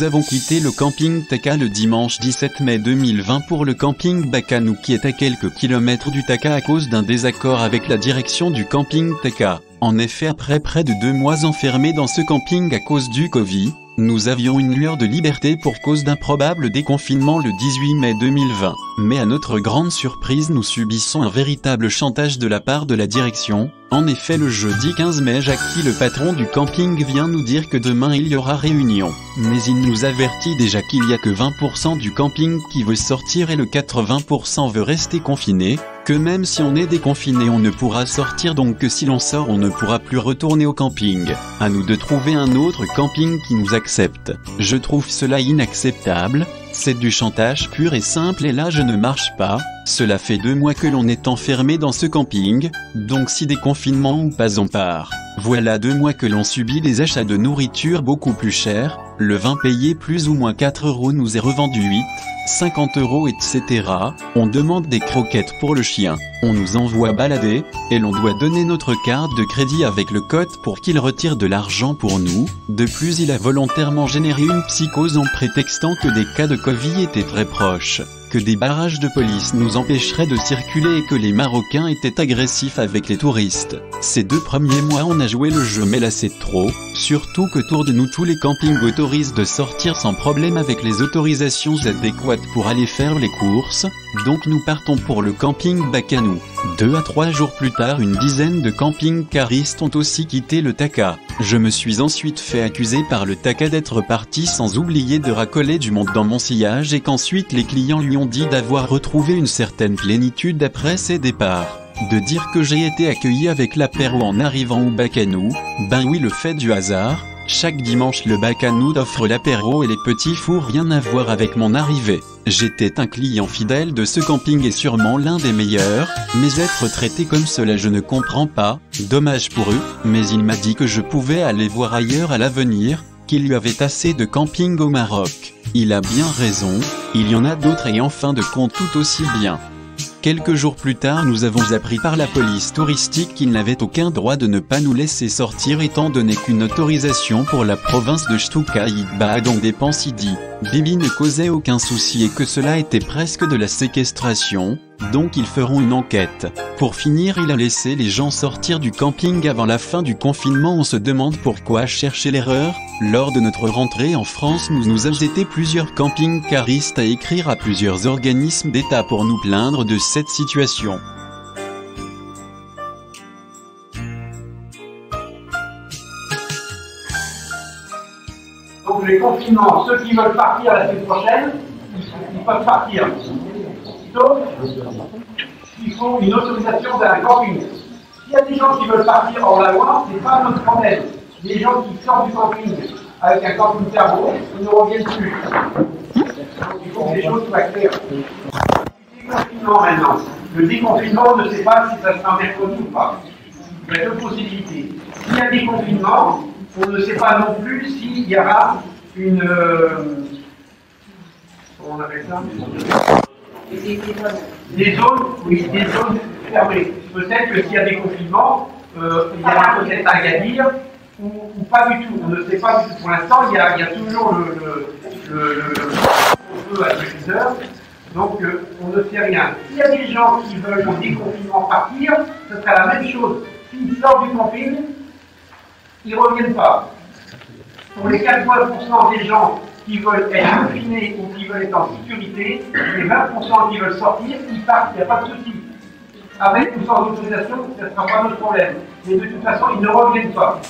Nous avons quitté le camping Taka le dimanche 17 mai 2020 pour le camping Bakanou qui est à quelques kilomètres du Taka à cause d'un désaccord avec la direction du camping Taka. En effet, après près de 2 mois enfermés dans ce camping à cause du Covid, nous avions une lueur de liberté pour cause d'un probable déconfinement le 18 mai 2020. Mais à notre grande surprise, nous subissons un véritable chantage de la part de la direction. En effet, le jeudi 15 mai, Jackie, le patron du camping, vient nous dire que demain il y aura réunion. Mais il nous avertit déjà qu'il n'y a que 20% du camping qui veut sortir et le 80% veut rester confiné. Que même si on est déconfiné on ne pourra sortir, donc que si l'on sort on ne pourra plus retourner au camping. À nous de trouver un autre camping qui nous accepte. Je trouve cela inacceptable, c'est du chantage pur et simple et là je ne marche pas. Cela fait 2 mois que l'on est enfermé dans ce camping, donc si déconfinement ou pas on part. Voilà 2 mois que l'on subit des achats de nourriture beaucoup plus chers, le vin payé plus ou moins 4 € nous est revendu 8, 50 €, etc. On demande des croquettes pour le chien, on nous envoie balader, et l'on doit donner notre carte de crédit avec le code pour qu'il retire de l'argent pour nous. De plus, il a volontairement généré une psychose en prétextant que des cas de Covid étaient très proches, que des barrages de police nous empêcheraient de circuler et que les Marocains étaient agressifs avec les touristes. Ces 2 premiers mois on a joué le jeu, mais là c'est trop, surtout qu'autour de nous tous les campings autorisent de sortir sans problème avec les autorisations adéquates pour aller faire les courses, donc nous partons pour le camping Bakanou. 2 à 3 jours plus tard, une dizaine de camping-caristes ont aussi quitté le Taka. Je me suis ensuite fait accuser par le Taka d'être parti sans oublier de racoler du monde dans mon sillage et qu'ensuite les clients lui ont dit d'avoir retrouvé une certaine plénitude après ses départs. De dire que j'ai été accueilli avec l'apéro en arrivant au Bakanou, ben oui, le fait du hasard. Chaque dimanche le Bakanou offre l'apéro et les petits fours, rien à voir avec mon arrivée. J'étais un client fidèle de ce camping et sûrement l'un des meilleurs, mais être traité comme cela je ne comprends pas, dommage pour eux, mais il m'a dit que je pouvais aller voir ailleurs à l'avenir, qu'il y avait assez de camping au Maroc. Il a bien raison, il y en a d'autres et en fin de compte tout aussi bien. Quelques jours plus tard, nous avons appris par la police touristique qu'ils n'avaient aucun droit de ne pas nous laisser sortir étant donné qu'une autorisation pour la province de Ch'touka-Idba dont dépend Sidi Bibi ne causait aucun souci et que cela était presque de la séquestration, donc ils feront une enquête. Pour finir, il a laissé les gens sortir du camping avant la fin du confinement. On se demande pourquoi chercher l'erreur. Lors de notre rentrée en France, nous avons été plusieurs camping-caristes à écrire à plusieurs organismes d'État pour nous plaindre de cette situation. Donc les confinements, ceux qui veulent partir la semaine prochaine, ils peuvent partir. Sauf qu'il faut une autorisation d'un camping. S'il y a des gens qui veulent partir hors la loi, c'est pas notre problème. Les gens qui sortent du camping avec un camping-car rouge, ils ne reviennent plus. Donc il faut que les choses soient claires. Déconfinement maintenant. Le déconfinement, on ne sait pas si ça sera mercredi ou pas. Il y a 2 possibilités. S'il y a déconfinement, on ne sait pas non plus s'il y aura une... comment on appelle ça? Des zones, oui, des zones fermées. Peut-être que s'il y a des confinements, il y aura peut-être à Agadir ou pas du tout. On ne sait pas du tout. Pour l'instant, il y a toujours le feu à 18 heures. Donc, on ne sait rien. S'il y a des gens qui veulent au déconfinement partir, ce sera la même chose. S'ils sortent du camping, ils ne reviennent pas. Pour les 80% des gens qui veulent être confinés ou qui veulent être en sécurité, les 20% qui veulent sortir, ils partent, il n'y a pas de souci. Avec ou sans autorisation, ce ne sera pas notre problème. Mais de toute façon, ils ne reviennent pas.